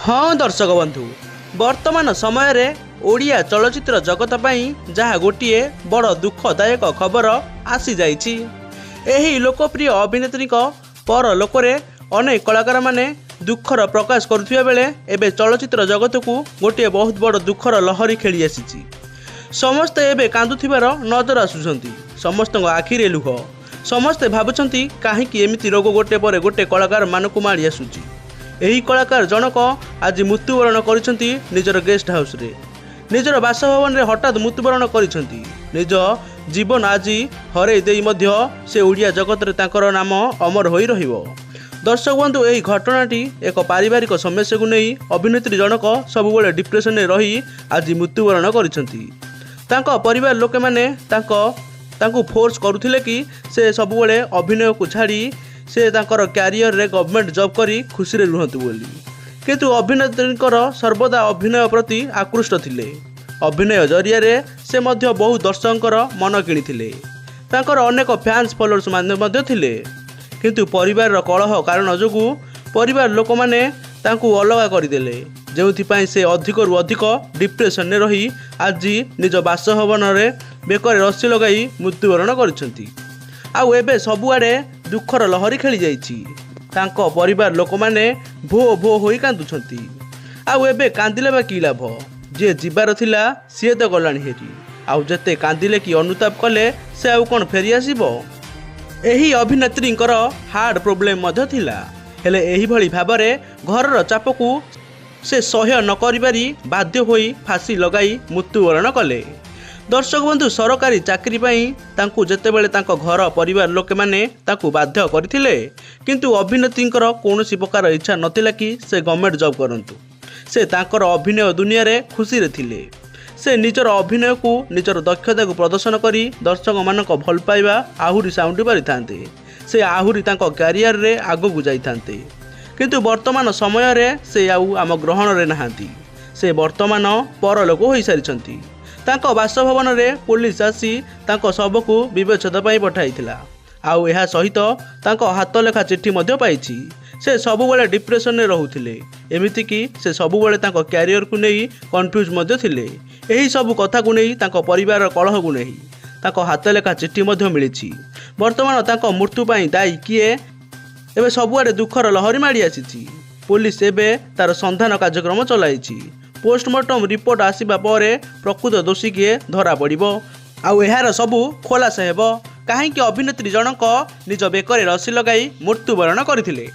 हाँ दर्शक बंधु वर्तमान समय रे ओडिया चलचित्र जगत पाई जहाँ गोटे बड़ दुखदायक खबर आसी जाइछि। एही लोकप्रिय अभिनेत्री पर लोकरे अनेक कलाकार माने दुखर प्रकाश करुथिबा बेले एबे चलचित्र जगत को गोटे बहुत बड़ दुखर लहरी खेली आसीछि। समस्ते एबे कांदुथिबार नजर आसुछंती, समस्त आखिरे लुह, समस्ते भाबुछंती काहेकि एमिति रोग गोटे पर गोटे कलाकार मानकु मारी आसुछि। एही कलाकार जनक आज मृत्युवरण करिसेंती निजर गेस्ट हाउस रे, निजर बासभवन रे हठात मृत्युवरण करिसेंती। निज जीवन आज हरै देई मध्य से ओडिया जगत रे तांकर नाम अमर होई रहिबो। दर्शक बंधु एही घटनाटी एक पारिवारिक समस्या को नहीं अभिनेत्री जनक सबुबले डिप्रेशन में रही आज मृत्युवरण करिसेंती। तांको परिवार लोके माने तांको फोर्स करुथिले कि से सबुबले अभिनय को छाड़ी से तांकर क्यारियर रे गवर्नमेंट जॉब करी खुशी रे रुहंतु बोली, किंतु अभिनेत्रींकर सर्वदा अभिनय प्रति आकृष्ट थिले। अभिनय जरिया रे से मध्य बहु दर्शकंकर मन किणिथिले, तांकर अनेक फैंस फॉलोअर्स माने मध्य थिले, किंतु परिवार कलह कारण जोगु परिवार लोक माने तांकु अलगा करदेले, जेउथिपाई से अधिक रु अधिक डिप्रेशन में रही आज निज बासभवन रे बेकर रस्सी लगाई मृत्युवरण करिसेंती। आउ एबे सबुआडे दुखर लहरी खेली जाइछि। तांको परिवार लोक माने भो भो होई कांदुछंती। आउ एबे कांदिले बा की लाभ, जे जीवार थिला सी तो गलाणी हेरी, आउ जते कांदिले कि अनुताप कले से आउ कोन फेरी आसीबो। एही अभिनेत्रींकर हार्ट प्रोब्लेम मध्य थिला, हेले एही भली भाबरे घरर चापकू से सह्य न करिपारी बाध्य होई फांसी लगाई मृत्युवरण कले। दर्शक बंधु सरकारी चाकरी पाई तांकु जेतेबेले तांको घर परिवार लोके माने तांकु बाध्य करथिले, किंतु अभिनेत्रींकर कौनसी प्रकार इच्छा नथिला कि से गवर्नमेंट जॉब करंतु। से तांकर अभिनय दुनिया रे खुशी रे थिले। से निजर अभिनय को निजर दक्षता को प्रदर्शन करी दर्शक मानक भल पाइबा आहुरी साउंडी पारिथांते। से आहुरी तांको कैरियर रे आगो जाइथांते, किंतु वर्तमान समय रे से आउ आम ग्रहण रे नहांती। से वर्तमान परलोक होई सारिछंती। तांको बासभवन रे पुलिस आसी तांको शव को विवेचना पाई पठाइथिला। आउ एहा सहित तांको हाथ लेखा चिट्ठी मध्य पाइछि। से सबुबले डिप्रेशन में रहुथिले, एमिति कि से सबुबले तांको कैरियर को नहीं कन्फ्यूज मध्य थिले। एही सब कथा को नहीं तांको परिवार कलह को नहीं तांको हाथ लेखा चिट्ठी मध्य मिलिछि। वर्तमान तांको मृत्यु पाई दायी किए एबे सबुआडे दुखर लहरी माड़ी आसीछि। पुलिस एबे तार संधान कार्यक्रम चलाइछि। पोस्टमार्टम रिपोर्ट आसिबा परे प्रकृत दोषी किए धरा पड़िबो, आउ एहार सबु खोलासा हेबो काहेकि अभिनेत्री जनक निज बेकरे रस्सी लगाई मृत्युवरण करथिले।